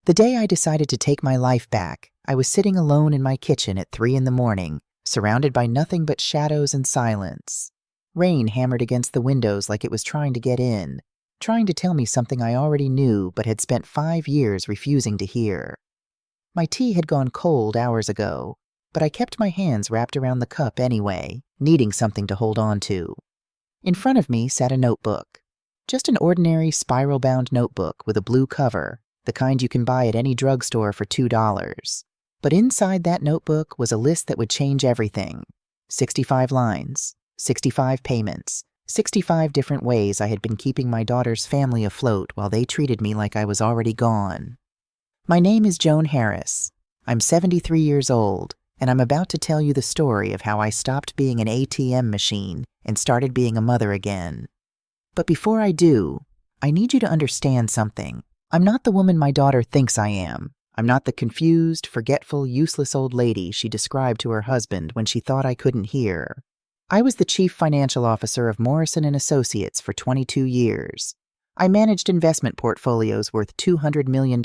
The day I decided to take my life back, I was sitting alone in my kitchen at 3 in the morning, surrounded by nothing but shadows and silence. Rain hammered against the windows like it was trying to get in, trying to tell me something I already knew but had spent 5 years refusing to hear. My tea had gone cold hours ago, but I kept my hands wrapped around the cup anyway, needing something to hold on to. In front of me sat a notebook. Just an ordinary spiral-bound notebook with a blue cover, the kind you can buy at any drugstore for $2. But inside that notebook was a list that would change everything. 65 lines, 65 payments, 65 different ways I had been keeping my daughter's family afloat while they treated me like I was already gone. My name is Joan Harris. I'm 73 years old, and I'm about to tell you the story of how I stopped being an ATM machine and started being a mother again. But before I do, I need you to understand something. I'm not the woman my daughter thinks I am. I'm not the confused, forgetful, useless old lady she described to her husband when she thought I couldn't hear. I was the chief financial officer of Morrison & Associates for 22 years. I managed investment portfolios worth $200 million.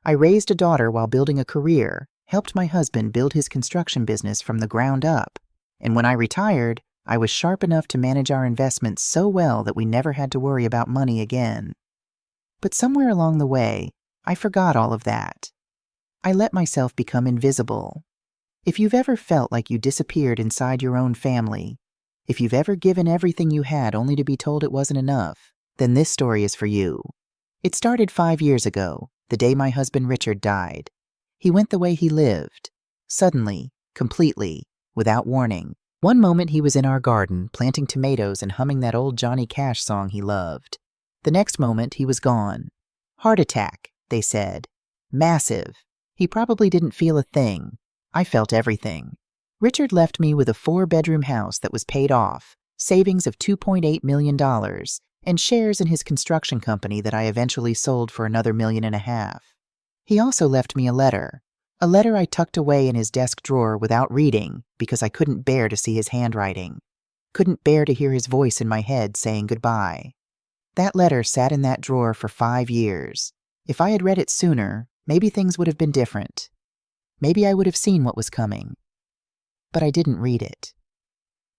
I raised a daughter while building a career, helped my husband build his construction business from the ground up, and when I retired, I was sharp enough to manage our investments so well that we never had to worry about money again. But somewhere along the way, I forgot all of that. I let myself become invisible. If you've ever felt like you disappeared inside your own family, if you've ever given everything you had only to be told it wasn't enough, then this story is for you. It started 5 years ago, the day my husband Richard died. He went the way he lived, suddenly, completely, without warning. One moment he was in our garden, planting tomatoes and humming that old Johnny Cash song he loved. The next moment he was gone. Heart attack, they said. Massive. He probably didn't feel a thing. I felt everything. Richard left me with a 4-bedroom house that was paid off, savings of $2.8 million, and shares in his construction company that I eventually sold for another $1.5 million. He also left me a letter I tucked away in his desk drawer without reading because I couldn't bear to see his handwriting, couldn't bear to hear his voice in my head saying goodbye. That letter sat in that drawer for 5 years. If I had read it sooner, maybe things would have been different. Maybe I would have seen what was coming. But I didn't read it.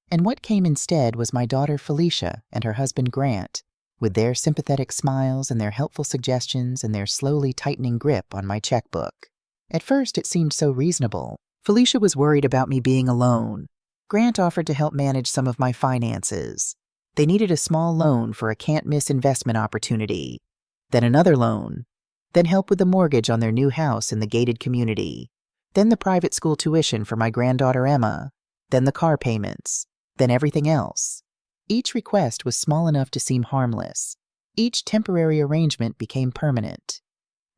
And what came instead was my daughter Felicia and her husband Grant, with their sympathetic smiles and their helpful suggestions and their slowly tightening grip on my checkbook. At first it seemed so reasonable. Felicia was worried about me being alone. Grant offered to help manage some of my finances. They needed a small loan for a can't-miss investment opportunity, then another loan, then help with the mortgage on their new house in the gated community, then the private school tuition for my granddaughter Emma, then the car payments, then everything else. Each request was small enough to seem harmless. Each temporary arrangement became permanent.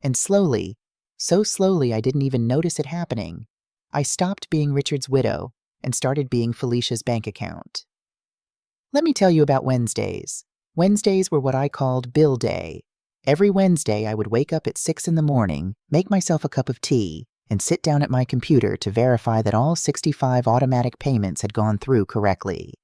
And slowly, so slowly I didn't even notice it happening, I stopped being Richard's widow and started being Felicia's bank account. Let me tell you about Wednesdays. Wednesdays were what I called bill day. Every Wednesday I would wake up at 6 in the morning, make myself a cup of tea, and sit down at my computer to verify that all 65 automatic payments had gone through correctly.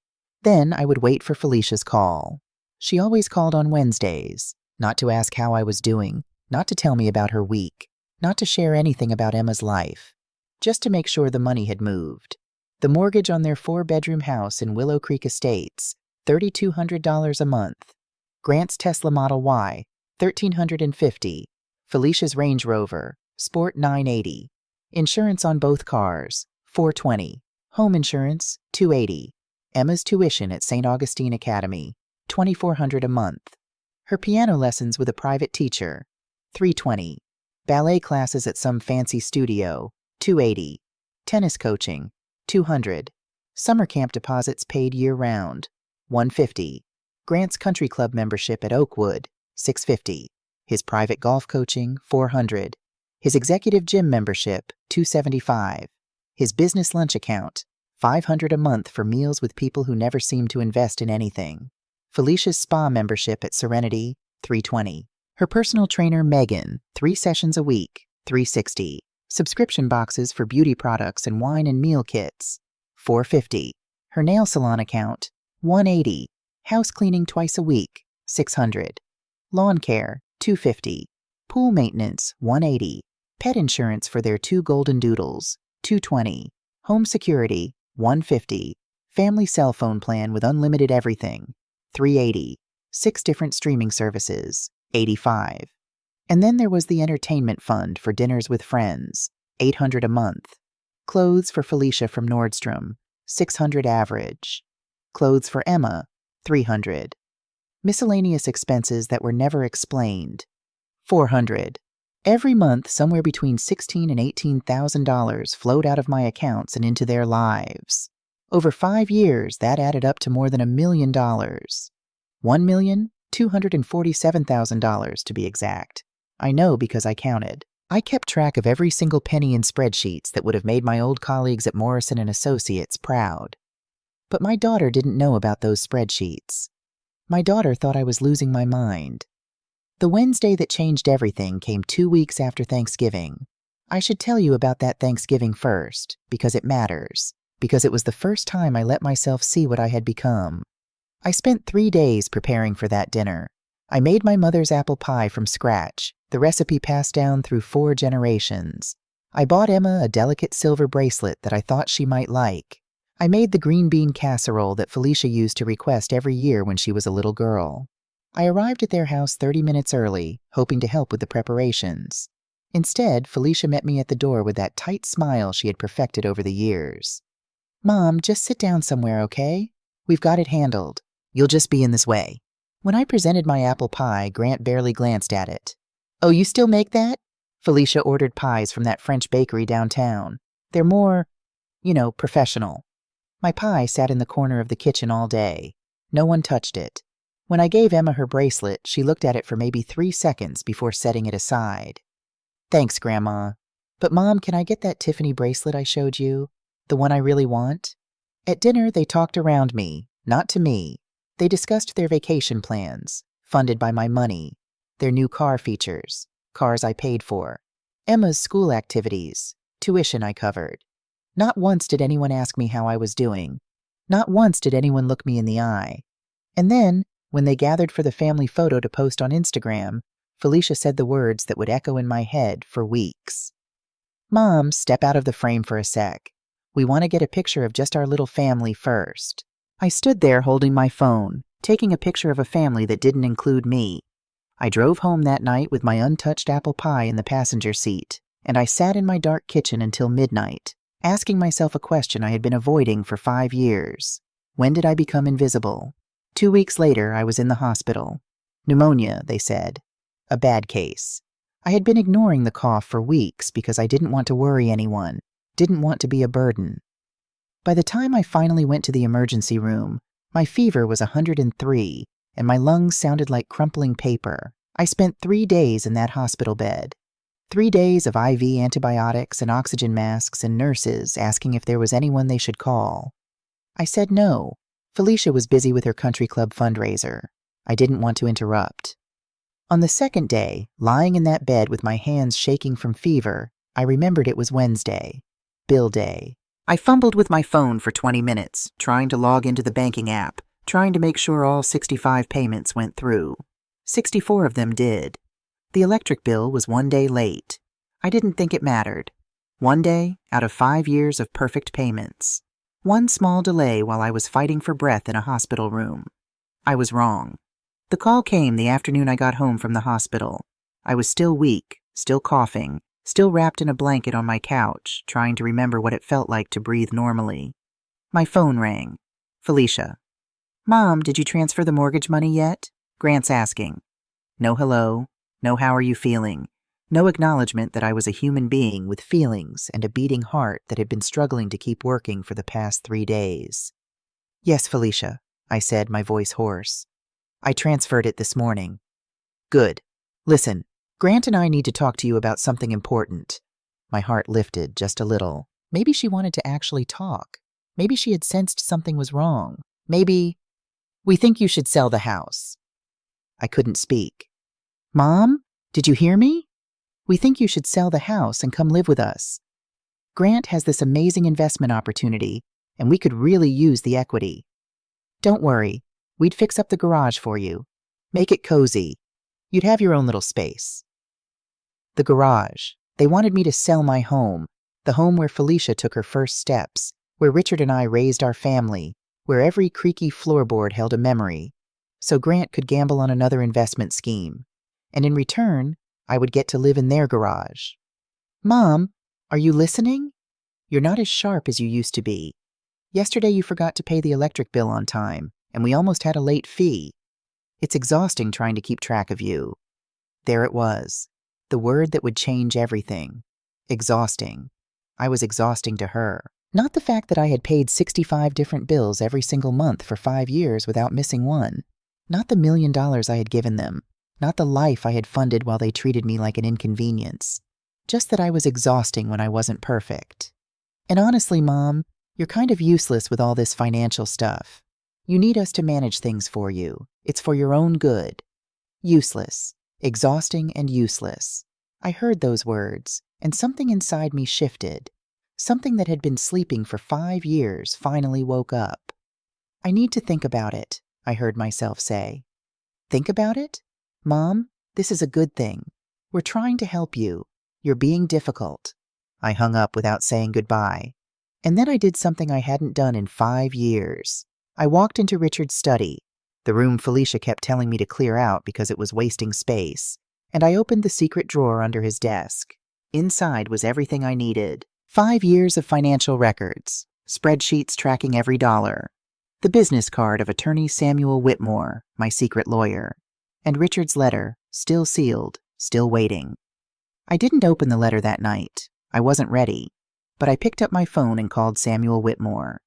Then I would wait for Felicia's call. She always called on Wednesdays, not to ask how I was doing, not to tell me about her week, not to share anything about Emma's life, just to make sure the money had moved. The mortgage on their 4-bedroom house in Willow Creek Estates, $3,200 a month. Grant's Tesla Model Y, $1,350. Felicia's Range Rover, Sport 980. Insurance on both cars, $420. Home insurance, $280. Emma's tuition at St. Augustine Academy, $2,400 a month. Her piano lessons with a private teacher, $320. Ballet classes at some fancy studio, $280. Tennis coaching, $200. Summer camp deposits paid year-round, $150. Grant's country club membership at Oakwood, $650. His private golf coaching, $400. His executive gym membership, $275. His business lunch account, $500 a month for meals with people who never seem to invest in anything. Felicia's spa membership at Serenity, $320. Her personal trainer, Megan, 3 sessions a week, $360. Subscription boxes for beauty products and wine and meal kits, $450. Her nail salon account, $180. House cleaning twice a week, $600. Lawn care, $250. Pool maintenance, $180. Pet insurance for their 2 golden doodles, $220. Home security, $150. Family cell phone plan with unlimited everything, $380. 6 different streaming services, $85. And then there was the entertainment fund for dinners with friends, $800 a month. Clothes for Felicia from Nordstrom, $600 average. Clothes for Emma, $300. Miscellaneous expenses that were never explained, $400. Every month, somewhere between $16,000 and $18,000 flowed out of my accounts and into their lives. Over 5 years, that added up to more than $1 million. $1,247,000 to be exact. I know because I counted. I kept track of every single penny in spreadsheets that would have made my old colleagues at Morrison & Associates proud. But my daughter didn't know about those spreadsheets. My daughter thought I was losing my mind. The Wednesday that changed everything came 2 weeks after Thanksgiving. I should tell you about that Thanksgiving first, because it matters, because it was the first time I let myself see what I had become. I spent 3 days preparing for that dinner. I made my mother's apple pie from scratch, the recipe passed down through 4 generations. I bought Emma a delicate silver bracelet that I thought she might like. I made the green bean casserole that Felicia used to request every year when she was a little girl. I arrived at their house 30 minutes early, hoping to help with the preparations. Instead, Felicia met me at the door with that tight smile she had perfected over the years. "Mom, just sit down somewhere, okay? We've got it handled. You'll just be in this way." When I presented my apple pie, Grant barely glanced at it. "Oh, you still make that?" Felicia ordered pies from that French bakery downtown. They're more, professional. My pie sat in the corner of the kitchen all day. No one touched it. When I gave Emma her bracelet, she looked at it for maybe 3 seconds before setting it aside. "Thanks, Grandma. But Mom, can I get that Tiffany bracelet I showed you? The one I really want?" At dinner, they talked around me, not to me. They discussed their vacation plans, funded by my money, their new car features, cars I paid for, Emma's school activities, tuition I covered. Not once did anyone ask me how I was doing. Not once did anyone look me in the eye. And then, when they gathered for the family photo to post on Instagram, Felicia said the words that would echo in my head for weeks. "Mom, step out of the frame for a sec. We want to get a picture of just our little family first." I stood there holding my phone, taking a picture of a family that didn't include me. I drove home that night with my untouched apple pie in the passenger seat, and I sat in my dark kitchen until midnight, asking myself a question I had been avoiding for 5 years. When did I become invisible? 2 weeks later, I was in the hospital. Pneumonia, they said. A bad case. I had been ignoring the cough for weeks because I didn't want to worry anyone, didn't want to be a burden. By the time I finally went to the emergency room, my fever was 103, and my lungs sounded like crumpling paper. I spent 3 days in that hospital bed. 3 days of IV antibiotics and oxygen masks and nurses asking if there was anyone they should call. I said no. Felicia was busy with her country club fundraiser. I didn't want to interrupt. On the second day, lying in that bed with my hands shaking from fever, I remembered it was Wednesday, bill day. I fumbled with my phone for 20 minutes, trying to log into the banking app, trying to make sure all 65 payments went through. 64 of them did. The electric bill was 1 day late. I didn't think it mattered. 1 day out of 5 years of perfect payments. 1 small delay while I was fighting for breath in a hospital room. I was wrong. The call came the afternoon I got home from the hospital. I was still weak, still coughing, still wrapped in a blanket on my couch, trying to remember what it felt like to breathe normally. My phone rang. Felicia. "Mom, did you transfer the mortgage money yet?" Grant's asking. No hello, no how are you feeling, no acknowledgement that I was a human being with feelings and a beating heart that had been struggling to keep working for the past 3 days. "Yes, Felicia," I said, my voice hoarse. "I transferred it this morning." "Good. Listen, Grant and I need to talk to you about something important." My heart lifted just a little. Maybe she wanted to actually talk. Maybe she had sensed something was wrong. Maybe, "We think you should sell the house." I couldn't speak. "Mom, did you hear me? We think you should sell the house and come live with us. Grant has this amazing investment opportunity, and we could really use the equity. Don't worry, we'd fix up the garage for you. Make it cozy. You'd have your own little space." The garage. They wanted me to sell my home, the home where Felicia took her first steps, where Richard and I raised our family, where every creaky floorboard held a memory, so Grant could gamble on another investment scheme. And in return, I would get to live in their garage. Mom, are you listening? You're not as sharp as you used to be. Yesterday you forgot to pay the electric bill on time, and we almost had a late fee. It's exhausting trying to keep track of you. There it was, the word that would change everything. Exhausting. I was exhausting to her. Not the fact that I had paid 65 different bills every single month for 5 years without missing one. Not the $1 million I had given them. Not the life I had funded while they treated me like an inconvenience. Just that I was exhausting when I wasn't perfect. And honestly, Mom, you're kind of useless with all this financial stuff. You need us to manage things for you. It's for your own good. Useless. Exhausting and useless. I heard those words, and something inside me shifted. Something that had been sleeping for 5 years finally woke up. I need to think about it, I heard myself say. Think about it? Mom, this is a good thing. We're trying to help you. You're being difficult. I hung up without saying goodbye. And then I did something I hadn't done in 5 years. I walked into Richard's study, the room Felicia kept telling me to clear out because it was wasting space, and I opened the secret drawer under his desk. Inside was everything I needed. 5 years of financial records, spreadsheets tracking every dollar, the business card of attorney Samuel Whitmore, my secret lawyer, and Richard's letter, still sealed, still waiting. I didn't open the letter that night. I wasn't ready, but I picked up my phone and called Samuel Whitmore.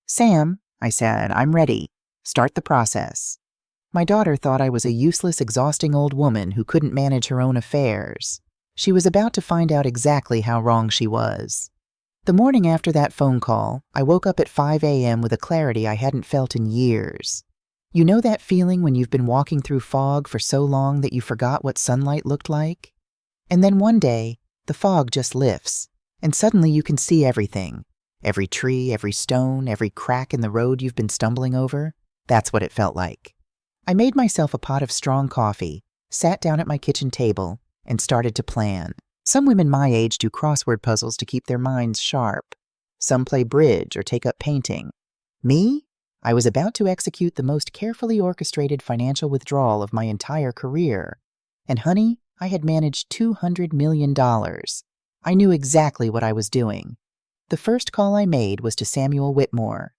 Sam, I said, I'm ready. Start the process. My daughter thought I was a useless, exhausting old woman who couldn't manage her own affairs. She was about to find out exactly how wrong she was. The morning after that phone call, I woke up at 5 a.m. with a clarity I hadn't felt in years. You know that feeling when you've been walking through fog for so long that you forgot what sunlight looked like? And then one day, the fog just lifts, and suddenly you can see everything. Every tree, every stone, every crack in the road you've been stumbling over. That's what it felt like. I made myself a pot of strong coffee, sat down at my kitchen table, and started to plan. Some women my age do crossword puzzles to keep their minds sharp. Some play bridge or take up painting. Me? I was about to execute the most carefully orchestrated financial withdrawal of my entire career. And honey, I had managed $200 million. I knew exactly what I was doing. The first call I made was to Samuel Whitmore.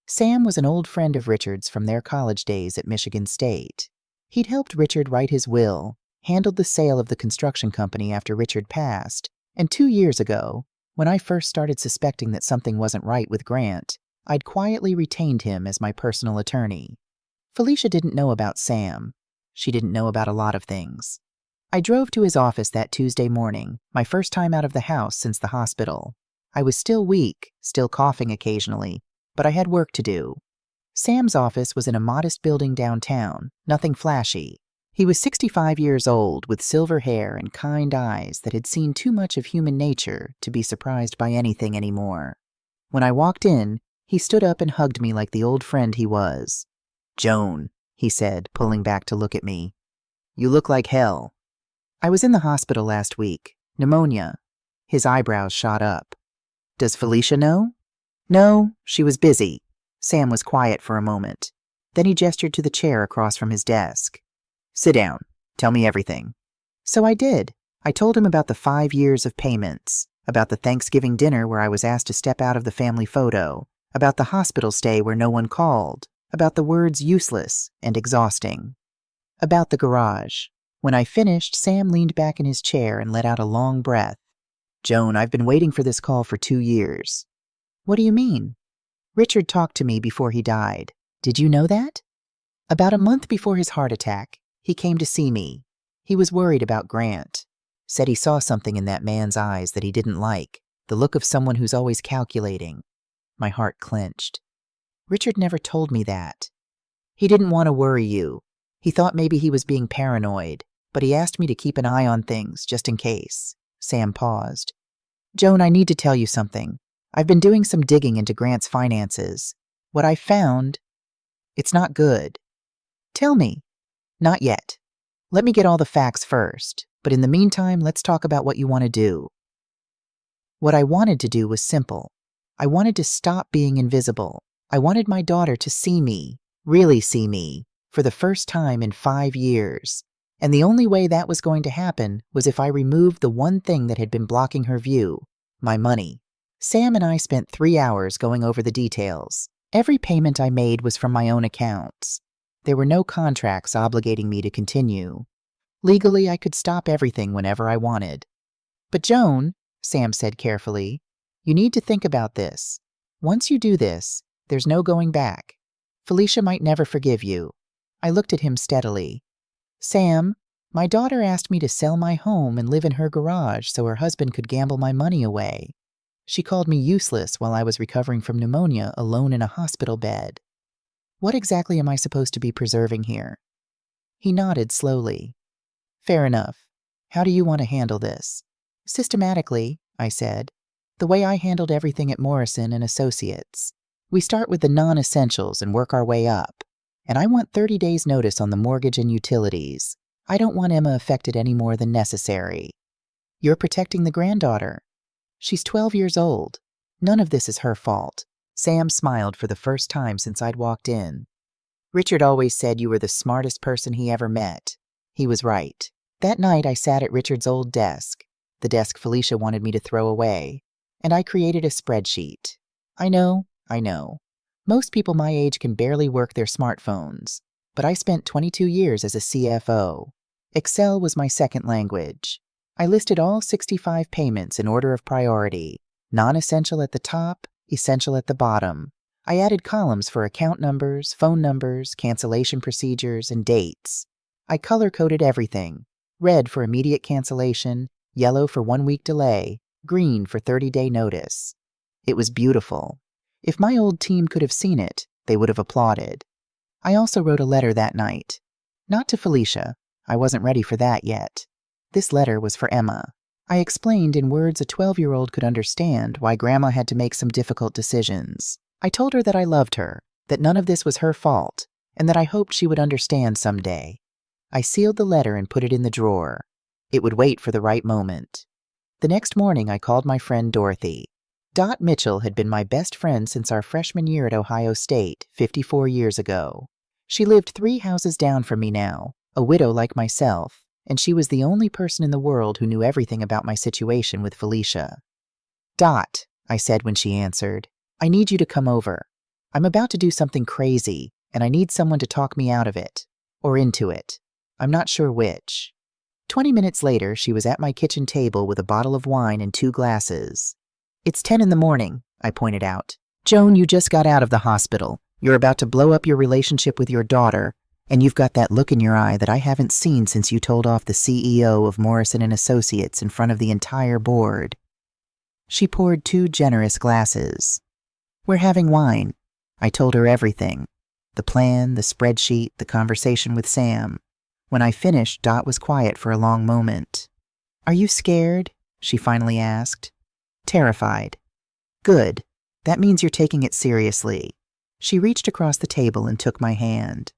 Sam was an old friend of Richard's from their college days at Michigan State. He'd helped Richard write his will, handled the sale of the construction company after Richard passed, and 2 years ago, when I first started suspecting that something wasn't right with Grant, I'd quietly retained him as my personal attorney. Felicia didn't know about Sam. She didn't know about a lot of things. I drove to his office that Tuesday morning, my first time out of the house since the hospital. I was still weak, still coughing occasionally, but I had work to do. Sam's office was in a modest building downtown, nothing flashy. He was 65 years old, with silver hair and kind eyes that had seen too much of human nature to be surprised by anything anymore. When I walked in, he stood up and hugged me like the old friend he was. "Joan," he said, pulling back to look at me. "You look like hell." "I was in the hospital last week. Pneumonia." His eyebrows shot up. "Does Felicia know?" "No, she was busy." Sam was quiet for a moment. Then he gestured to the chair across from his desk. "Sit down. Tell me everything." So I did. I told him about the 5 years of payments, about the Thanksgiving dinner where I was asked to step out of the family photo, about the hospital stay where no one called, about the words useless and exhausting, about the garage. When I finished, Sam leaned back in his chair and let out a long breath. "Joan, I've been waiting for this call for 2 years. "What do you mean?" "Richard talked to me before he died. Did you know that?" "About a month before his heart attack, he came to see me. He was worried about Grant. Said he saw something in that man's eyes that he didn't like, the look of someone who's always calculating." My heart clenched. "Richard never told me that." "He didn't want to worry you. He thought maybe he was being paranoid, but he asked me to keep an eye on things, just in case." Sam paused. "Joan, I need to tell you something. I've been doing some digging into Grant's finances. What I found, it's not good." "Tell me." "Not yet. Let me get all the facts first. But in the meantime, let's talk about what you want to do. What I wanted to do was simple. I wanted to stop being invisible. I wanted my daughter to see me, really see me, for the first time in 5 years. And the only way that was going to happen was if I removed the one thing that had been blocking her view, my money. Sam and I spent 3 hours going over the details. Every payment I made was from my own accounts. There were no contracts obligating me to continue. Legally, I could stop everything whenever I wanted. But Joan, Sam said carefully, you need to think about this. Once you do this, there's no going back. Felicia might never forgive you. I looked at him steadily. Sam, my daughter asked me to sell my home and live in her garage so her husband could gamble my money away. She called me useless while I was recovering from pneumonia alone in a hospital bed. What exactly am I supposed to be preserving here? He nodded slowly. Fair enough. How do you want to handle this? Systematically, I said, the way I handled everything at Morrison and Associates. We start with the non-essentials and work our way up. And I want 30 days notice on the mortgage and utilities. I don't want Emma affected any more than necessary. You're protecting the granddaughter. She's 12 years old. None of this is her fault. Sam smiled for the first time since I'd walked in. Richard always said you were the smartest person he ever met. He was right. That night I sat at Richard's old desk, the desk Felicia wanted me to throw away, and I created a spreadsheet. I know. Most people my age can barely work their smartphones, but I spent 22 years as a CFO. Excel was my second language. I listed all 65 payments in order of priority, non-essential at the top, essential at the bottom. I added columns for account numbers, phone numbers, cancellation procedures, and dates. I color-coded everything. Red for immediate cancellation, yellow for 1-week delay, green for 30-day notice. It was beautiful. If my old team could have seen it, they would have applauded. I also wrote a letter that night. Not to Felicia. I wasn't ready for that yet. This letter was for Emma. I explained in words a 12-year-old could understand why Grandma had to make some difficult decisions. I told her that I loved her, that none of this was her fault, and that I hoped she would understand someday. I sealed the letter and put it in the drawer. It would wait for the right moment. The next morning I called my friend Dorothy. Dot Mitchell had been my best friend since our freshman year at Ohio State, 54 years ago. She lived 3 houses down from me now, a widow like myself, and she was the only person in the world who knew everything about my situation with Felicia. Dot, I said when she answered, I need you to come over. I'm about to do something crazy, and I need someone to talk me out of it, or into it. I'm not sure which. 20 minutes later, she was at my kitchen table with a bottle of wine and 2 glasses. It's 10 in the morning, I pointed out. Joan, you just got out of the hospital. You're about to blow up your relationship with your daughter, and you've got that look in your eye that I haven't seen since you told off the CEO of Morrison and Associates in front of the entire board. She poured 2 generous glasses. We're having wine. I told her everything. The plan, the spreadsheet, the conversation with Sam. When I finished, Dot was quiet for a long moment. Are you scared? She finally asked. Terrified. Good. That means you're taking it seriously. She reached across the table and took my hand.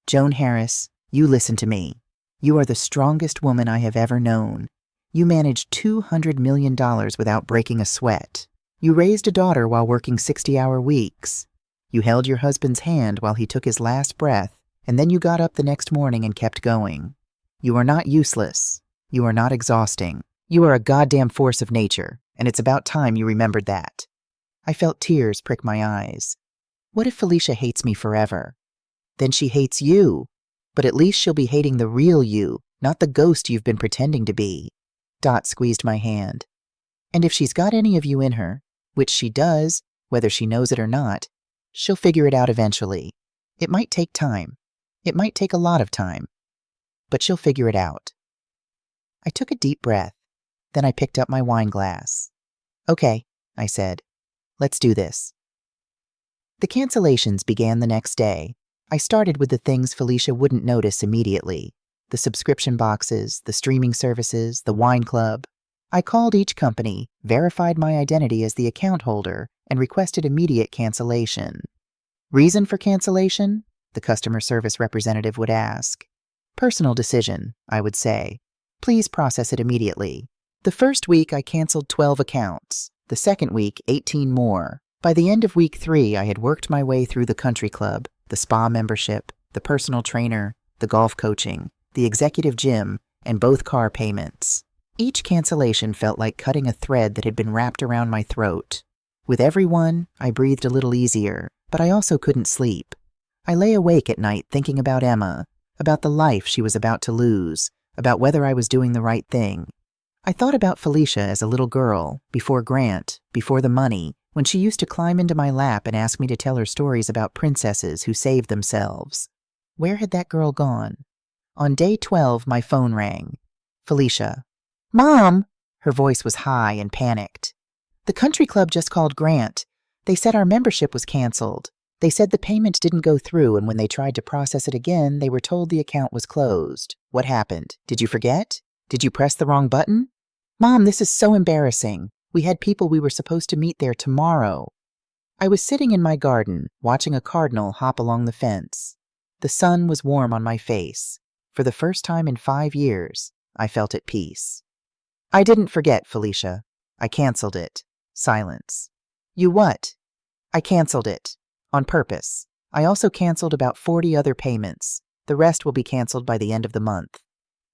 Joan Harris, you listen to me. You are the strongest woman I have ever known. You managed $200 million without breaking a sweat. You raised a daughter while working 60-hour weeks. You held your husband's hand while he took his last breath, and then you got up the next morning and kept going. You are not useless. You are not exhausting. You are a goddamn force of nature, and it's about time you remembered that. I felt tears prick my eyes. What if Felicia hates me forever? Then she hates you, but at least she'll be hating the real you, not the ghost you've been pretending to be. Dot squeezed my hand. And if she's got any of you in her, which she does, whether she knows it or not, she'll figure it out eventually. It might take time. It might take a lot of time. But she'll figure it out. I took a deep breath. Then I picked up my wine glass. Okay, I said. Let's do this. The cancellations began the next day. I started with the things Felicia wouldn't notice immediately. The subscription boxes, the streaming services, the wine club. I called each company, verified my identity as the account holder, and requested immediate cancellation. Reason for cancellation? The customer service representative would ask. Personal decision, I would say. Please process it immediately. The first week, I canceled 12 accounts. The second week, 18 more. By the end of week 3, I had worked my way through the country club, the spa membership, the personal trainer, the golf coaching, the executive gym, and both car payments. Each cancellation felt like cutting a thread that had been wrapped around my throat. With every one, I breathed a little easier, but I also couldn't sleep. I lay awake at night thinking about Emma, about the life she was about to lose, about whether I was doing the right thing. I thought about Felicia as a little girl, before Grant, before the money, when she used to climb into my lap and ask me to tell her stories about princesses who saved themselves. Where had that girl gone? On day 12, my phone rang. Felicia. "Mom!" Her voice was high and panicked. "The country club just called Grant. They said our membership was canceled. They said the payment didn't go through, and when they tried to process it again, they were told the account was closed. What happened? Did you forget? Did you press the wrong button? Mom, this is so embarrassing. We had people we were supposed to meet there tomorrow." I was sitting in my garden, watching a cardinal hop along the fence. The sun was warm on my face. For the first time in 5 years, I felt at peace. "I didn't forget, Felicia. I canceled it." Silence. "You what?" "I canceled it. On purpose. I also canceled about 40 other payments. The rest will be canceled by the end of the month."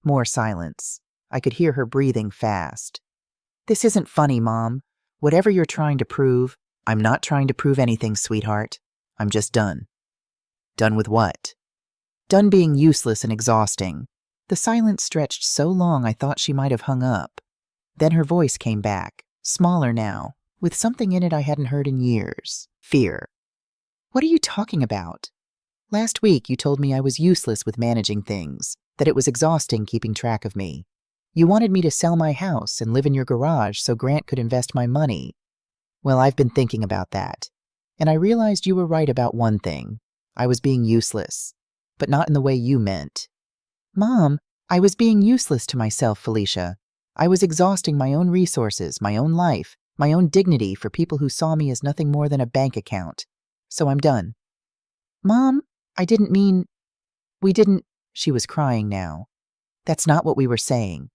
More silence. I could hear her breathing fast. "This isn't funny, Mom. Whatever you're trying to prove, I'm not trying to prove anything, sweetheart. I'm just done." "Done with what?" "Done being useless and exhausting." The silence stretched so long I thought she might have hung up. Then her voice came back, smaller now, with something in it I hadn't heard in years. Fear. "What are you talking about? Last week you told me I was useless with managing things, that it was exhausting keeping track of me. You wanted me to sell my house and live in your garage so Grant could invest my money. Well, I've been thinking about that, and I realized you were right about one thing. I was being useless, but not in the way you meant." "Mom, I was being useless to myself, Felicia. I was exhausting my own resources, my own life, my own dignity for people who saw me as nothing more than a bank account. So I'm done." "Mom, I didn't mean... We didn't..." She was crying now. "That's not what we were saying."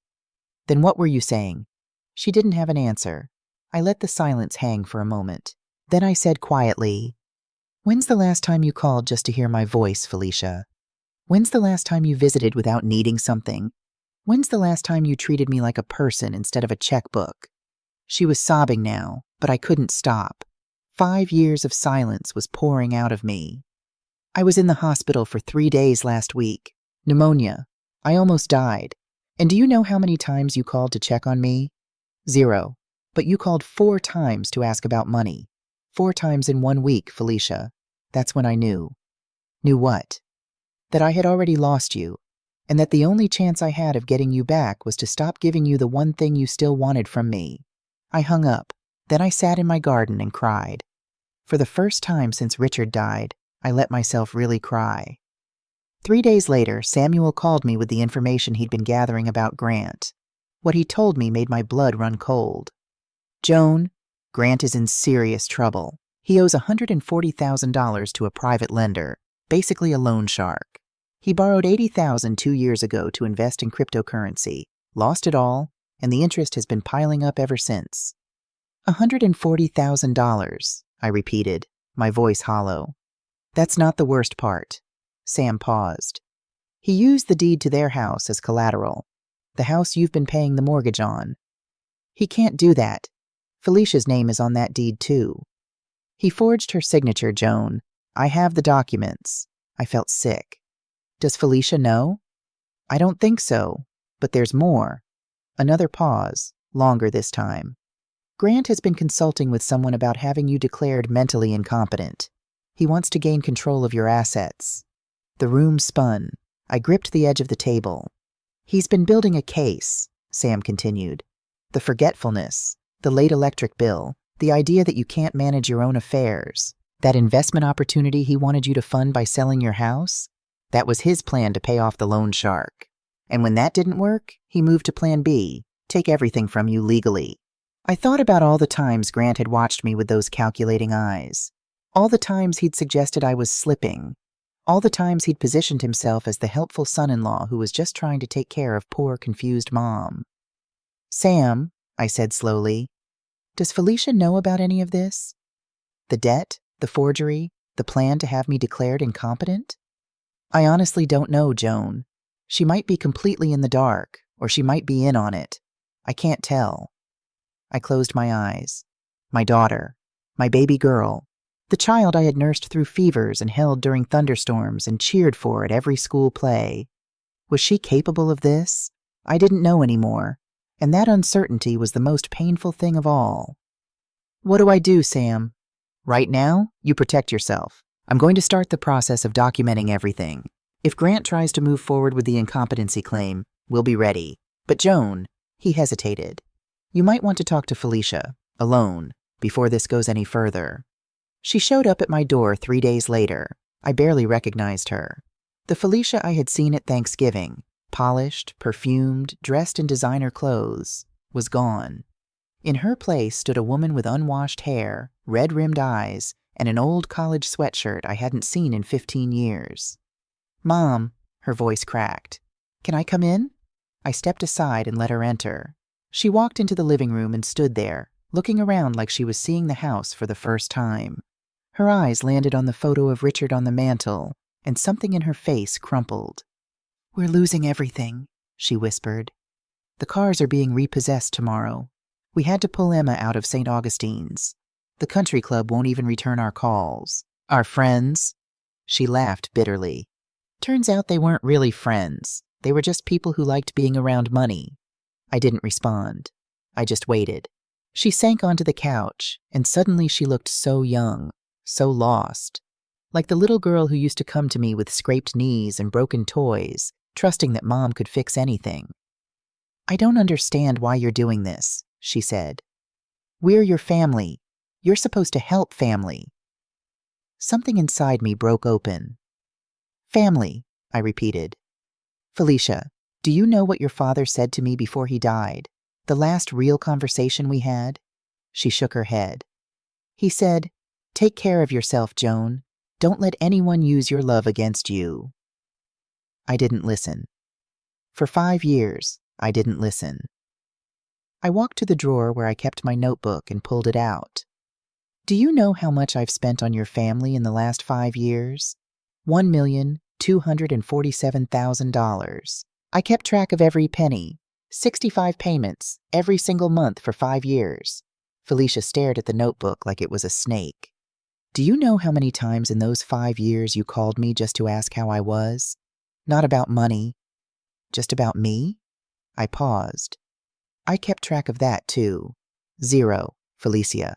"Then what were you saying?" She didn't have an answer. I let the silence hang for a moment. Then I said quietly, "When's the last time you called just to hear my voice, Felicia? When's the last time you visited without needing something? When's the last time you treated me like a person instead of a checkbook?" She was sobbing now, but I couldn't stop. 5 years of silence was pouring out of me. "I was in the hospital for 3 days last week. Pneumonia. I almost died. And do you know how many times you called to check on me? 0. But you called 4 times to ask about money. 4 times in 1 week, Felicia. That's when I knew." "Knew what?" "That I had already lost you, and that the only chance I had of getting you back was to stop giving you the one thing you still wanted from me." I hung up. Then I sat in my garden and cried. For the first time since Richard died, I let myself really cry. 3 days later, Samuel called me with the information he'd been gathering about Grant. What he told me made my blood run cold. "Joan, Grant is in serious trouble. He owes $140,000 to a private lender, basically a loan shark. He borrowed $80,000 2 years ago to invest in cryptocurrency, lost it all, and the interest has been piling up ever since." $140,000, I repeated, my voice hollow. "That's not the worst part." Sam paused. "He used the deed to their house as collateral, the house you've been paying the mortgage on." "He can't do that. Felicia's name is on that deed too." "He forged her signature, Joan. I have the documents." I felt sick. "Does Felicia know?" "I don't think so, but there's more." Another pause, longer this time. "Grant has been consulting with someone about having you declared mentally incompetent. He wants to gain control of your assets." The room spun. I gripped the edge of the table. "He's been building a case," Sam continued. "The forgetfulness, the late electric bill, the idea that you can't manage your own affairs, that investment opportunity he wanted you to fund by selling your house, that was his plan to pay off the loan shark. And when that didn't work, he moved to plan B, take everything from you legally." I thought about all the times Grant had watched me with those calculating eyes, all the times he'd suggested I was slipping, All the times he'd positioned himself as the helpful son-in-law who was just trying to take care of poor, confused Mom. "Sam," I said slowly, "does Felicia know about any of this? The debt, the forgery, the plan to have me declared incompetent?" "I honestly don't know, Joan. She might be completely in the dark, or she might be in on it. I can't tell." I closed my eyes. My daughter. My baby girl. The child I had nursed through fevers and held during thunderstorms and cheered for at every school play. Was she capable of this? I didn't know anymore, and that uncertainty was the most painful thing of all. "What do I do, Sam?" "Right now, you protect yourself. I'm going to start the process of documenting everything. If Grant tries to move forward with the incompetency claim, we'll be ready. But Joan," he hesitated, "you might want to talk to Felicia, alone, before this goes any further." She showed up at my door 3 days later. I barely recognized her. The Felicia I had seen at Thanksgiving, polished, perfumed, dressed in designer clothes, was gone. In her place stood a woman with unwashed hair, red-rimmed eyes, and an old college sweatshirt I hadn't seen in 15 years. "Mom," her voice cracked. "Can I come in?" I stepped aside and let her enter. She walked into the living room and stood there, looking around like she was seeing the house for the first time. Her eyes landed on the photo of Richard on the mantel, and something in her face crumpled. "We're losing everything," she whispered. "The cars are being repossessed tomorrow. We had to pull Emma out of St. Augustine's. The country club won't even return our calls. Our friends?" She laughed bitterly. "Turns out they weren't really friends. They were just people who liked being around money." I didn't respond. I just waited. She sank onto the couch, and suddenly she looked so young, so lost. Like the little girl who used to come to me with scraped knees and broken toys, trusting that Mom could fix anything. "I don't understand why you're doing this," she said. "We're your family. You're supposed to help family." Something inside me broke open. "Family," I repeated. "Felicia, do you know what your father said to me before he died? The last real conversation we had?" She shook her head. "He said, 'Take care of yourself, Joan. Don't let anyone use your love against you.'" I didn't listen. For 5 years, I didn't listen. I walked to the drawer where I kept my notebook and pulled it out. "Do you know how much I've spent on your family in the last 5 years? $1,247,000. I kept track of every penny. 65 payments, every single month for 5 years. Felicia stared at the notebook like it was a snake. "Do you know how many times in those 5 years you called me just to ask how I was? Not about money. Just about me?" I paused. "I kept track of that, too. 0, Felicia.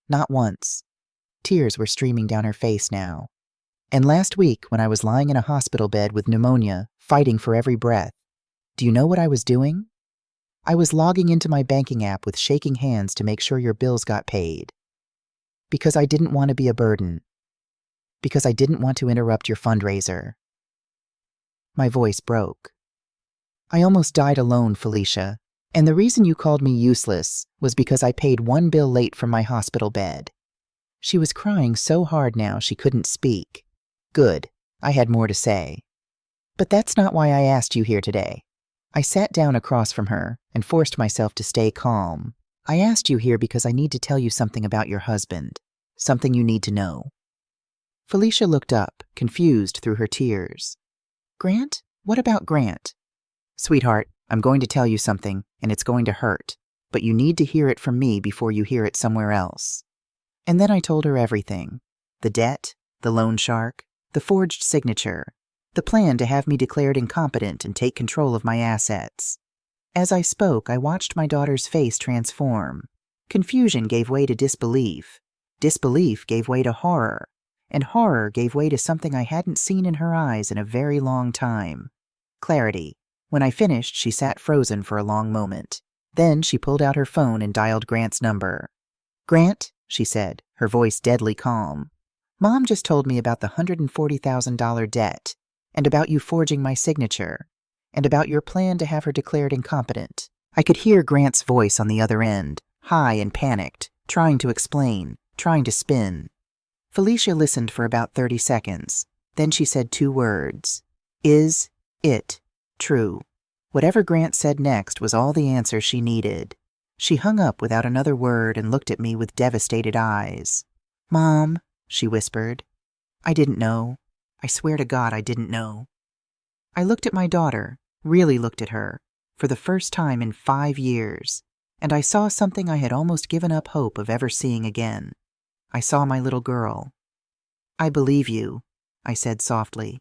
Not once." Tears were streaming down her face now. "And last week, when I was lying in a hospital bed with pneumonia, fighting for every breath, do you know what I was doing? I was logging into my banking app with shaking hands to make sure your bills got paid. Because I didn't want to be a burden. Because I didn't want to interrupt your fundraiser." My voice broke. "I almost died alone, Felicia, and the reason you called me useless was because I paid 1 bill late from my hospital bed." She was crying so hard now she couldn't speak. Good, I had more to say. "But that's not why I asked you here today." I sat down across from her and forced myself to stay calm. "I asked you here because I need to tell you something about your husband. Something you need to know." Felicia looked up, confused through her tears. "Grant? What about Grant?" "Sweetheart, I'm going to tell you something, and it's going to hurt. But you need to hear it from me before you hear it somewhere else." And then I told her everything. The debt, the loan shark, the forged signature, the plan to have me declared incompetent and take control of my assets. As I spoke, I watched my daughter's face transform. Confusion gave way to disbelief. Disbelief gave way to horror. And horror gave way to something I hadn't seen in her eyes in a very long time. Clarity. When I finished, she sat frozen for a long moment. Then she pulled out her phone and dialed Grant's number. "Grant," she said, her voice deadly calm. "Mom just told me about the $140,000 debt, and about you forging my signature, and about your plan to have her declared incompetent." I could hear Grant's voice on the other end, high and panicked, trying to explain, trying to spin. Felicia listened for about 30 seconds. Then she said 2 words. Is it true? Whatever Grant said next was all the answer she needed. She hung up without another word and looked at me with devastated eyes. "Mom," she whispered. "I didn't know. I swear to God I didn't know." I looked at my daughter, really looked at her, for the first time in 5 years, and I saw something I had almost given up hope of ever seeing again. I saw my little girl. "I believe you," I said softly.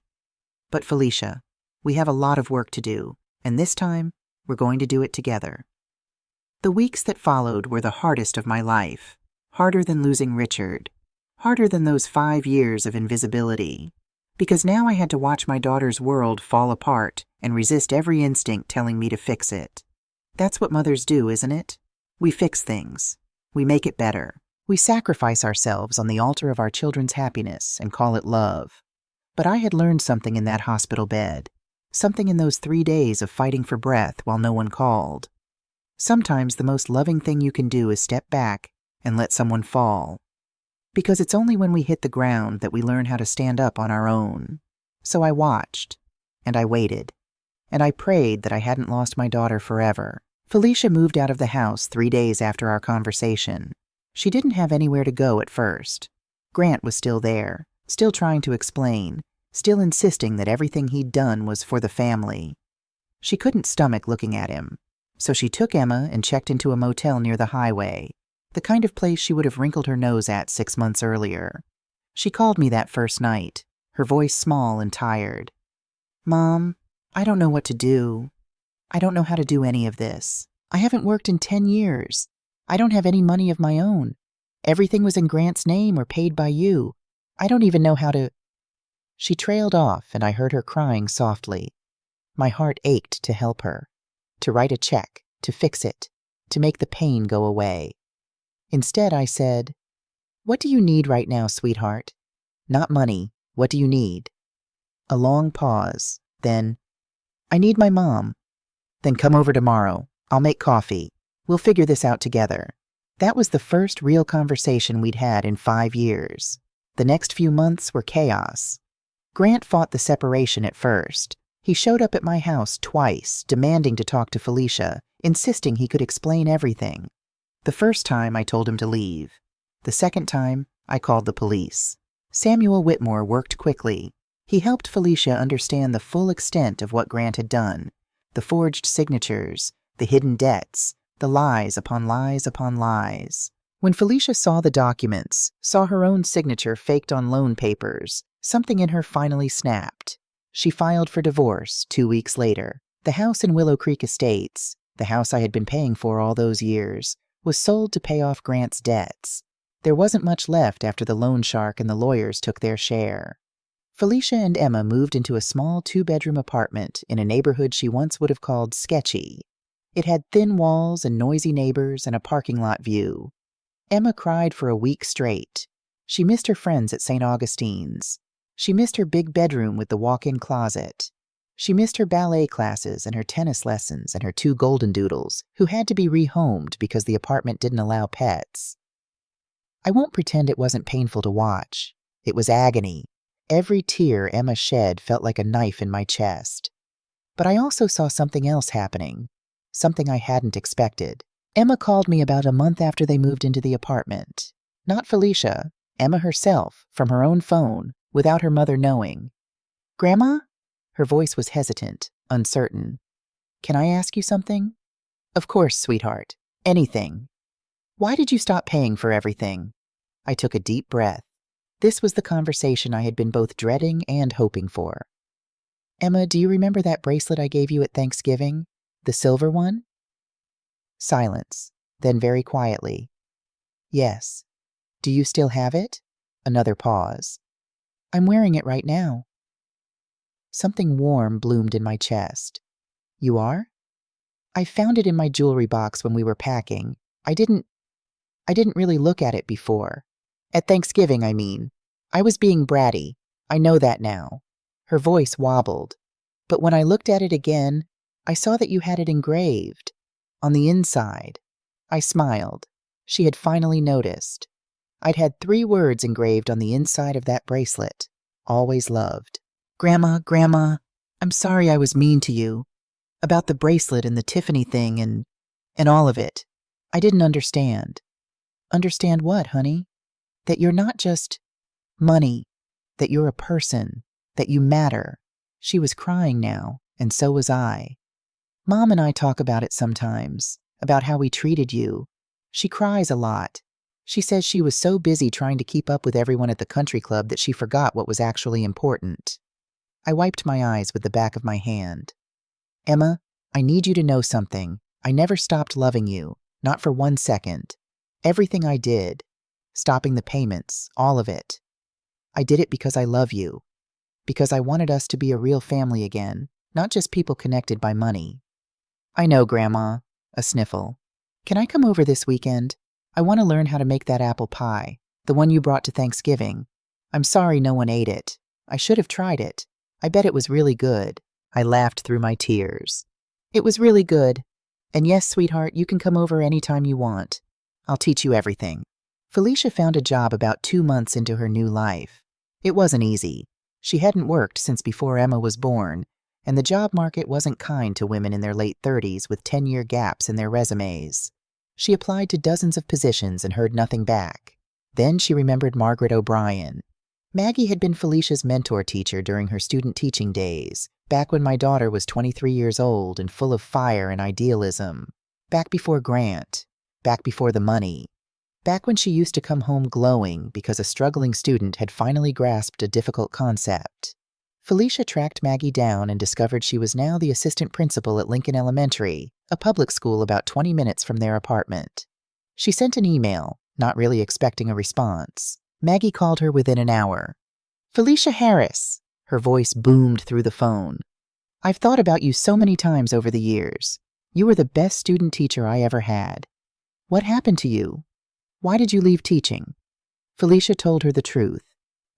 "But Felicia, we have a lot of work to do, and this time we're going to do it together." The weeks that followed were the hardest of my life, harder than losing Richard, harder than those 5 years of invisibility, because now I had to watch my daughter's world fall apart and resist every instinct telling me to fix it. That's what mothers do, isn't it? We fix things. We make it better. We sacrifice ourselves on the altar of our children's happiness and call it love. But I had learned something in that hospital bed, something in those 3 days of fighting for breath while no one called. Sometimes the most loving thing you can do is step back and let someone fall. Because it's only when we hit the ground that we learn how to stand up on our own. So I watched, and I waited, and I prayed that I hadn't lost my daughter forever. Felicia moved out of the house 3 days after our conversation. She didn't have anywhere to go at first. Grant was still there, still trying to explain, still insisting that everything he'd done was for the family. She couldn't stomach looking at him, so she took Emma and checked into a motel near the highway, the kind of place she would have wrinkled her nose at 6 months earlier. She called me that first night, her voice small and tired. "Mom, I don't know what to do. I don't know how to do any of this. I haven't worked in 10 years. I don't have any money of my own. Everything was in Grant's name or paid by you. I don't even know how to—" She trailed off, and I heard her crying softly. My heart ached to help her, to write a check, to fix it, to make the pain go away. Instead, I said, "What do you need right now, sweetheart? Not money. What do you need?" A long pause. Then, "I need my mom." "Then come over tomorrow. I'll make coffee. We'll figure this out together." That was the first real conversation we'd had in 5 years. The next few months were chaos. Grant fought the separation at first. He showed up at my house twice, demanding to talk to Felicia, insisting he could explain everything. The first time, I told him to leave. The second time, I called the police. Samuel Whitmore worked quickly. He helped Felicia understand the full extent of what Grant had done, the forged signatures, the hidden debts, the lies upon lies upon lies. When Felicia saw the documents, saw her own signature faked on loan papers, something in her finally snapped. She filed for divorce 2 weeks later. The house in Willow Creek Estates, the house I had been paying for all those years, was sold to pay off Grant's debts. There wasn't much left after the loan shark and the lawyers took their share. Felicia and Emma moved into a small 2-bedroom apartment in a neighborhood she once would have called sketchy. It had thin walls and noisy neighbors and a parking lot view. Emma cried for a week straight. She missed her friends at St. Augustine's. She missed her big bedroom with the walk-in closet. She missed her ballet classes and her tennis lessons and her 2 golden doodles, who had to be rehomed because the apartment didn't allow pets. I won't pretend it wasn't painful to watch. It was agony. Every tear Emma shed felt like a knife in my chest. But I also saw something else happening, something I hadn't expected. Emma called me about a month after they moved into the apartment. Not Felicia, Emma herself, from her own phone, without her mother knowing. "Grandma?" Her voice was hesitant, uncertain. "Can I ask you something?" "Of course, sweetheart. Anything." "Why did you stop paying for everything?" I took a deep breath. This was the conversation I had been both dreading and hoping for. "Emma, do you remember that bracelet I gave you at Thanksgiving? The silver one?" Silence, then very quietly. "Yes. Do you still have it?" Another pause. "I'm wearing it right now." Something warm bloomed in my chest. "You are?" "I found it in my jewelry box when we were packing. I didn't really look at it before. At Thanksgiving, I mean. I was being bratty. I know that now." Her voice wobbled. "But when I looked at it again, I saw that you had it engraved. On the inside." I smiled. She had finally noticed. I'd had 3 words engraved on the inside of that bracelet. always loved. Grandma, I'm sorry I was mean to you. About the bracelet and the Tiffany thing and all of it. I didn't understand. Understand what, honey? That you're not just money, that you're a person, that you matter. She was crying now, and so was I. Mom and I talk about it sometimes, about how we treated you. She cries a lot. She says she was so busy trying to keep up with everyone at the country club that she forgot what was actually important. I wiped my eyes with the back of my hand. Emma, I need you to know something. I never stopped loving you, not for 1 second. Everything I did, stopping the payments, all of it. I did it because I love you, because I wanted us to be a real family again, not just people connected by money. I know, Grandma. A sniffle. Can I come over this weekend? I want to learn how to make that apple pie, the one you brought to Thanksgiving. I'm sorry no one ate it. I should have tried it. I bet it was really good. I laughed through my tears. It was really good. And yes, sweetheart, you can come over anytime you want. I'll teach you everything. Felicia found a job about 2 months into her new life. It wasn't easy. She hadn't worked since before Emma was born, and the job market wasn't kind to women in their late 30s with 10-year gaps in their resumes. She applied to dozens of positions and heard nothing back. Then she remembered Margaret O'Brien. Maggie had been Felicia's mentor teacher during her student teaching days, back when my daughter was 23 years old and full of fire and idealism. Back before Grant. Back before the money. Back when she used to come home glowing because a struggling student had finally grasped a difficult concept. Felicia tracked Maggie down and discovered she was now the assistant principal at Lincoln Elementary, a public school about 20 minutes from their apartment. She sent an email, not really expecting a response. Maggie called her within an hour. Felicia Harris, her voice boomed through the phone. I've thought about you so many times over the years. You were the best student teacher I ever had. What happened to you? Why did you leave teaching? Felicia told her the truth.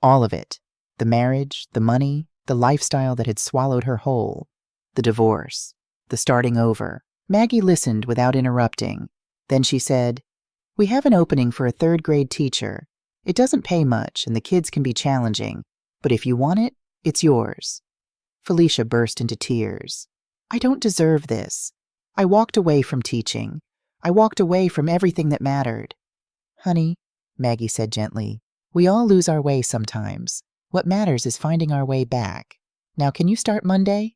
All of it. The marriage, the money, the lifestyle that had swallowed her whole. The divorce. The starting over. Maggie listened without interrupting. Then she said, We have an opening for a 3rd grade teacher. It doesn't pay much and the kids can be challenging, but if you want it, it's yours. Felicia burst into tears. I don't deserve this. I walked away from teaching. I walked away from everything that mattered. Honey, Maggie said gently, we all lose our way sometimes. What matters is finding our way back. Now, can you start Monday?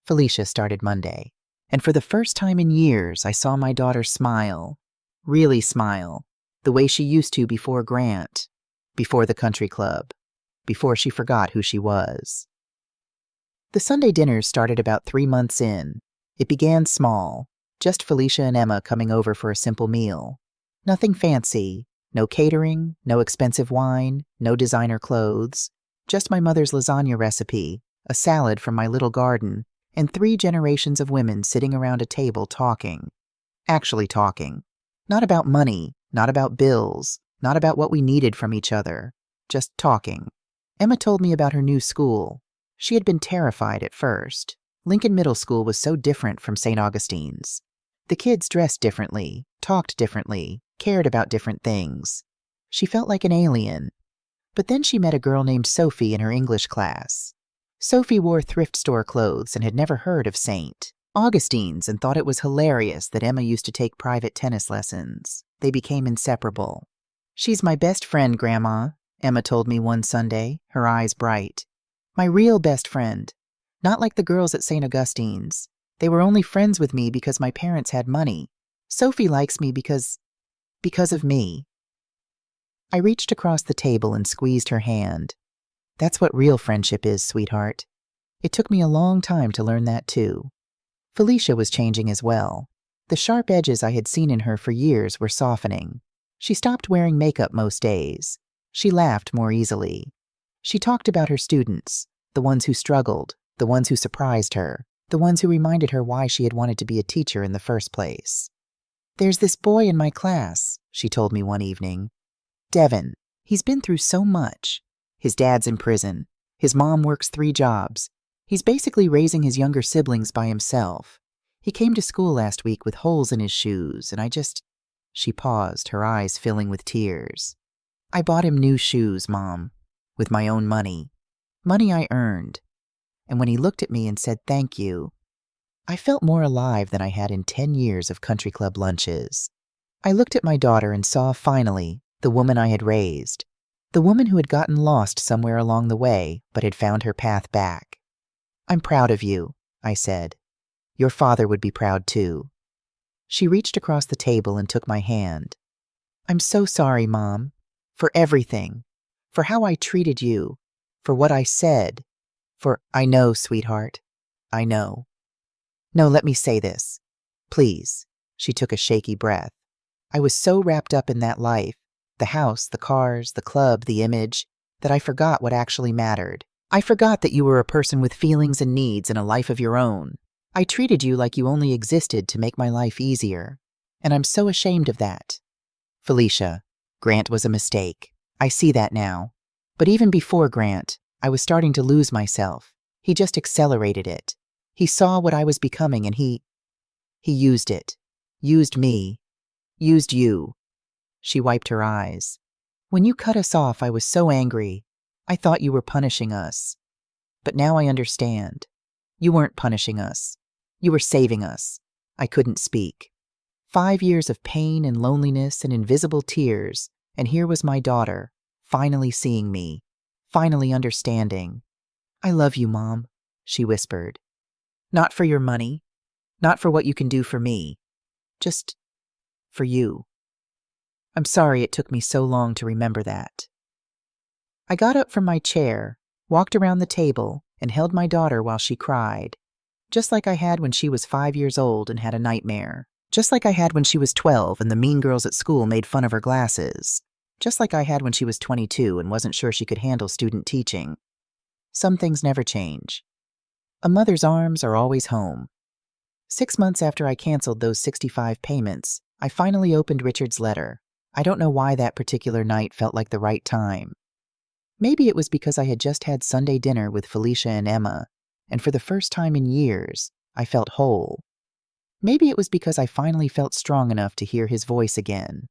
Felicia started Monday. And for the first time in years, I saw my daughter smile. Really smile. The way she used to before Grant. Before the country club. Before she forgot who she was. The Sunday dinners started about 3 months in. It began small. Just Felicia and Emma coming over for a simple meal. Nothing fancy. No catering, no expensive wine, no designer clothes. Just my mother's lasagna recipe, a salad from my little garden, and 3 generations of women sitting around a table talking. Actually talking. Not about money, not about bills, not about what we needed from each other. Just talking. Emma told me about her new school. She had been terrified at first. Lincoln Middle School was so different from St. Augustine's. The kids dressed differently, talked differently, cared about different things. She felt like an alien. But then she met a girl named Sophie in her English class. Sophie wore thrift store clothes and had never heard of St. Augustine's and thought it was hilarious that Emma used to take private tennis lessons. They became inseparable. She's my best friend, Grandma, Emma told me one Sunday, her eyes bright. My real best friend. Not like the girls at St. Augustine's. They were only friends with me because my parents had money. Sophie likes me because of me. I reached across the table and squeezed her hand. That's what real friendship is, sweetheart. It took me a long time to learn that too. Felicia was changing as well. The sharp edges I had seen in her for years were softening. She stopped wearing makeup most days. She laughed more easily. She talked about her students, the ones who struggled, the ones who surprised her, the ones who reminded her why she had wanted to be a teacher in the first place. There's this boy in my class, she told me one evening. Devin. He's been through so much. His dad's in prison. His mom works 3 jobs. He's basically raising his younger siblings by himself. He came to school last week with holes in his shoes, and She paused, her eyes filling with tears. I bought him new shoes, Mom, with my own money. money I earned. And when he looked at me and said thank you, I felt more alive than I had in 10 years of country club lunches. I looked at my daughter and saw, finally, the woman I had raised, the woman who had gotten lost somewhere along the way but had found her path back. "I'm proud of you," I said. "Your father would be proud too." She reached across the table and took my hand. "I'm so sorry, Mom, for everything, for how I treated you, for what I said, for—" "I know, sweetheart, I know. No, let me say this. Please." She took a shaky breath. "I was so wrapped up in that life, the house, the cars, the club, the image, that I forgot what actually mattered. I forgot that you were a person with feelings and needs and a life of your own. I treated you like you only existed to make my life easier, and I'm so ashamed of that. Felicia, Grant was a mistake. I see that now. But even before Grant, I was starting to lose myself. He just accelerated it. He saw what I was becoming and he used it. Used me. Used you." She wiped her eyes. "When you cut us off, I was so angry. I thought you were punishing us. But now I understand. You weren't punishing us. You were saving us." I couldn't speak. 5 years of pain and loneliness and invisible tears, and here was my daughter, finally seeing me, finally understanding. "I love you, Mom," she whispered. "Not for your money, not for what you can do for me, just for you. I'm sorry it took me so long to remember that." I got up from my chair, walked around the table, and held my daughter while she cried, just like I had when she was 5 years old and had a nightmare, just like I had when she was 12 and the mean girls at school made fun of her glasses, just like I had when she was 22 and wasn't sure she could handle student teaching. Some things never change. A mother's arms are always home. 6 months after I canceled those 65 payments, I finally opened Richard's letter. I don't know why that particular night felt like the right time. Maybe it was because I had just had Sunday dinner with Felicia and Emma, and for the first time in years, I felt whole. Maybe it was because I finally felt strong enough to hear his voice again.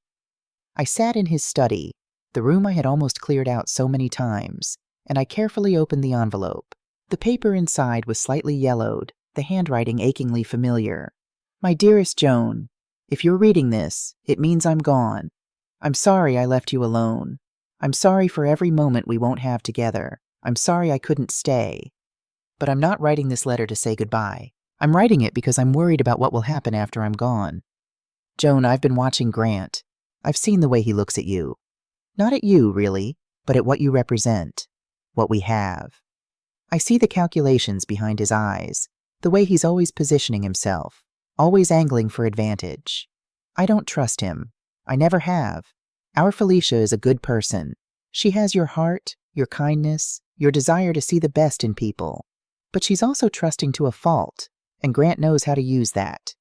I sat in his study, the room I had almost cleared out so many times, and I carefully opened the envelope. The paper inside was slightly yellowed, the handwriting achingly familiar. "My dearest Joan, if you're reading this, it means I'm gone. I'm sorry I left you alone. I'm sorry for every moment we won't have together. I'm sorry I couldn't stay. But I'm not writing this letter to say goodbye. I'm writing it because I'm worried about what will happen after I'm gone. Joan, I've been watching Grant. I've seen the way he looks at you. Not at you, really, but at what you represent, what we have. I see the calculations behind his eyes, the way he's always positioning himself, always angling for advantage. I don't trust him. I never have. Our Felicia is a good person. She has your heart, your kindness, your desire to see the best in people. But she's also trusting to a fault, and Grant knows how to use that.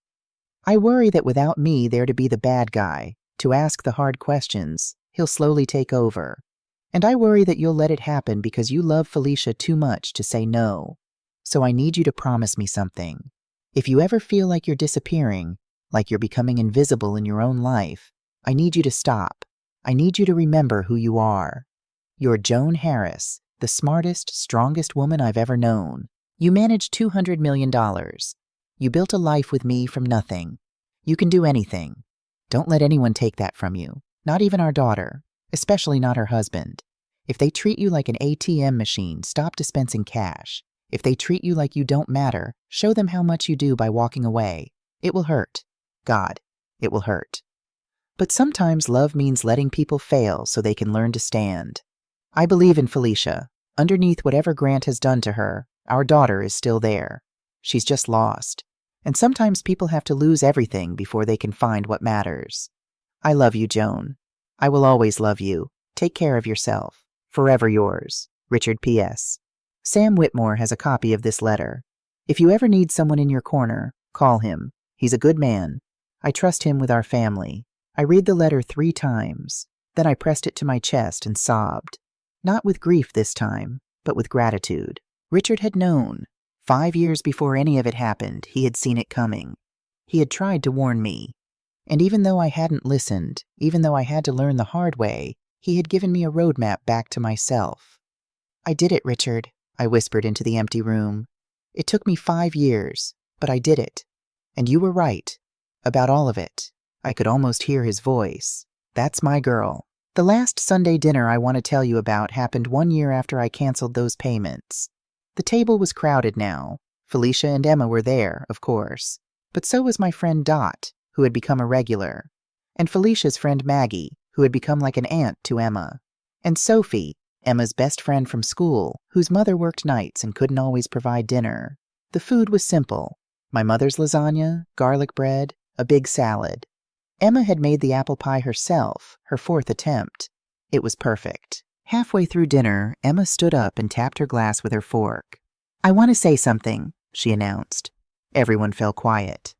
I worry that without me there to be the bad guy, to ask the hard questions, he'll slowly take over. And I worry that you'll let it happen because you love Felicia too much to say no. So I need you to promise me something. If you ever feel like you're disappearing, like you're becoming invisible in your own life, I need you to stop. I need you to remember who you are. You're Joan Harris, the smartest, strongest woman I've ever known. You managed $200 million. You built a life with me from nothing. You can do anything. Don't let anyone take that from you, not even our daughter, especially not her husband. If they treat you like an ATM machine, stop dispensing cash. If they treat you like you don't matter, show them how much you do by walking away. It will hurt. God, it will hurt. But sometimes love means letting people fail so they can learn to stand. I believe in Felicia. Underneath whatever Grant has done to her, our daughter is still there. She's just lost. And sometimes people have to lose everything before they can find what matters. I love you, Joan. I will always love you. Take care of yourself. Forever yours, Richard P.S. Sam Whitmore has a copy of this letter. If you ever need someone in your corner, call him. He's a good man. I trust him with our family. I read the letter 3 times. Then I pressed it to my chest and sobbed. Not with grief this time, but with gratitude. Richard had known. 5 years before any of it happened, he had seen it coming. He had tried to warn me. And even though I hadn't listened, even though I had to learn the hard way, he had given me a roadmap back to myself. I did it, Richard. I whispered into the empty room. It took me 5 years, but I did it. And you were right. About all of it. I could almost hear his voice. That's my girl. The last Sunday dinner I want to tell you about happened 1 year after I canceled those payments. The table was crowded now. Felicia and Emma were there, of course. But so was my friend Dot, who had become a regular. And Felicia's friend Maggie, who had become like an aunt to Emma. And Sophie, Emma's best friend from school, whose mother worked nights and couldn't always provide dinner. The food was simple. My mother's lasagna, garlic bread, a big salad. Emma had made the apple pie herself, her 4th attempt. It was perfect. Halfway through dinner, Emma stood up and tapped her glass with her fork. "I want to say something," she announced. Everyone fell quiet.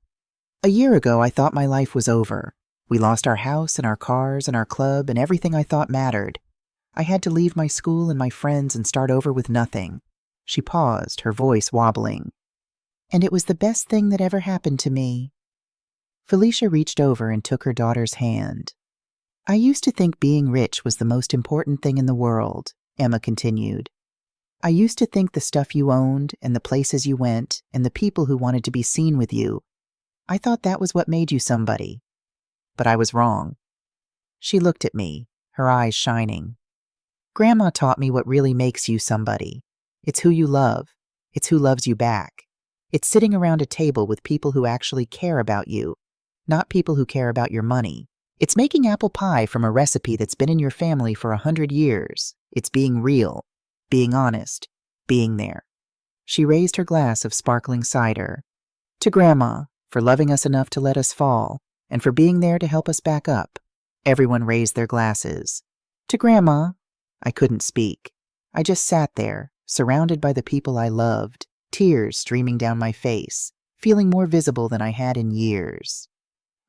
"A year ago, I thought my life was over. We lost our house and our cars and our club and everything I thought mattered. I had to leave my school and my friends and start over with nothing." She paused, her voice wobbling. "And it was the best thing that ever happened to me." Felicia reached over and took her daughter's hand. "I used to think being rich was the most important thing in the world," Emma continued. "I used to think the stuff you owned and the places you went and the people who wanted to be seen with you, I thought that was what made you somebody. But I was wrong." She looked at me, her eyes shining. "Grandma taught me what really makes you somebody. It's who you love. It's who loves you back. It's sitting around a table with people who actually care about you, not people who care about your money. It's making apple pie from a recipe that's been in your family for 100 years. It's being real, being honest, being there." She raised her glass of sparkling cider. "To Grandma, for loving us enough to let us fall, and for being there to help us back up." Everyone raised their glasses. "To Grandma." I couldn't speak. I just sat there, surrounded by the people I loved, tears streaming down my face, feeling more visible than I had in years.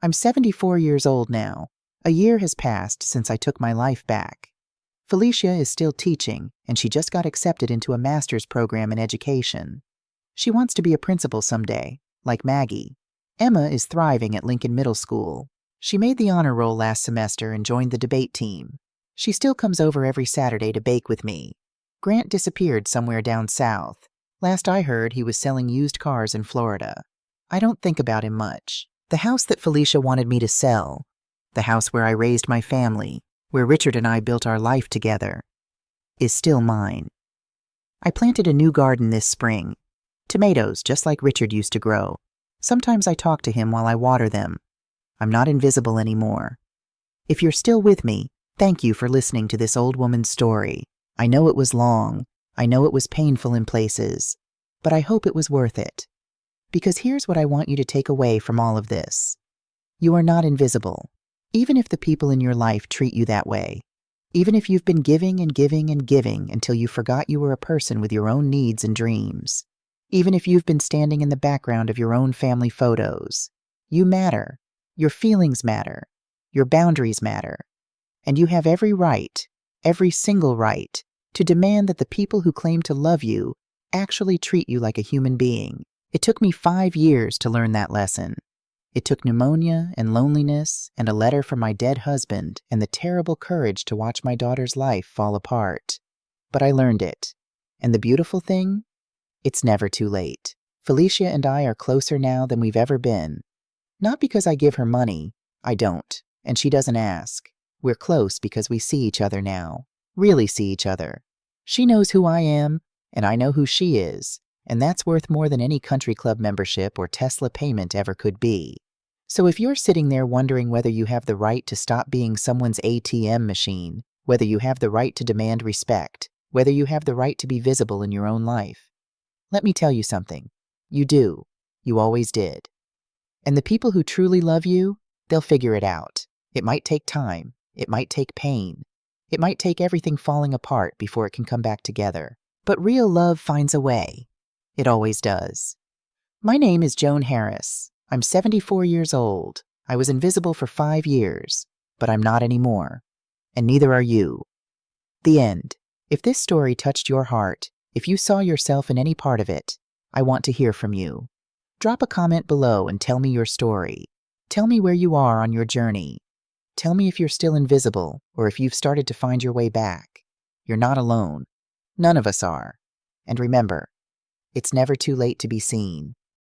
I'm 74 years old now. A year has passed since I took my life back. Felicia is still teaching, and she just got accepted into a master's program in education. She wants to be a principal someday, like Maggie. Emma is thriving at Lincoln Middle School. She made the honor roll last semester and joined the debate team. She still comes over every Saturday to bake with me. Grant disappeared somewhere down south. Last I heard, he was selling used cars in Florida. I don't think about him much. The house that Felicia wanted me to sell, the house where I raised my family, where Richard and I built our life together, is still mine. I planted a new garden this spring. Tomatoes, just like Richard used to grow. Sometimes I talk to him while I water them. I'm not invisible anymore. If you're still with me, thank you for listening to this old woman's story. I know it was long. I know it was painful in places. But I hope it was worth it. Because here's what I want you to take away from all of this. You are not invisible. Even if the people in your life treat you that way. Even if you've been giving and giving and giving until you forgot you were a person with your own needs and dreams. Even if you've been standing in the background of your own family photos. You matter. Your feelings matter. Your boundaries matter. And you have every right, every single right, to demand that the people who claim to love you actually treat you like a human being. It took me 5 years to learn that lesson. It took pneumonia and loneliness and a letter from my dead husband and the terrible courage to watch my daughter's life fall apart. But I learned it. And the beautiful thing? It's never too late. Felicia and I are closer now than we've ever been. Not because I give her money. I don't. And she doesn't ask. We're close because we see each other now. Really see each other. She knows who I am, and I know who she is. And that's worth more than any country club membership or Tesla payment ever could be. So if you're sitting there wondering whether you have the right to stop being someone's ATM machine, whether you have the right to demand respect, whether you have the right to be visible in your own life, let me tell you something. You do. You always did. And the people who truly love you, they'll figure it out. It might take time. It might take pain. It might take everything falling apart before it can come back together. But real love finds a way. It always does. My name is Joan Harris. I'm 74 years old. I was invisible for 5 years, but I'm not anymore. And neither are you. The end. If this story touched your heart, if you saw yourself in any part of it, I want to hear from you. Drop a comment below and tell me your story. Tell me where you are on your journey. Tell me if you're still invisible or if you've started to find your way back. You're not alone. None of us are. And remember, it's never too late to be seen.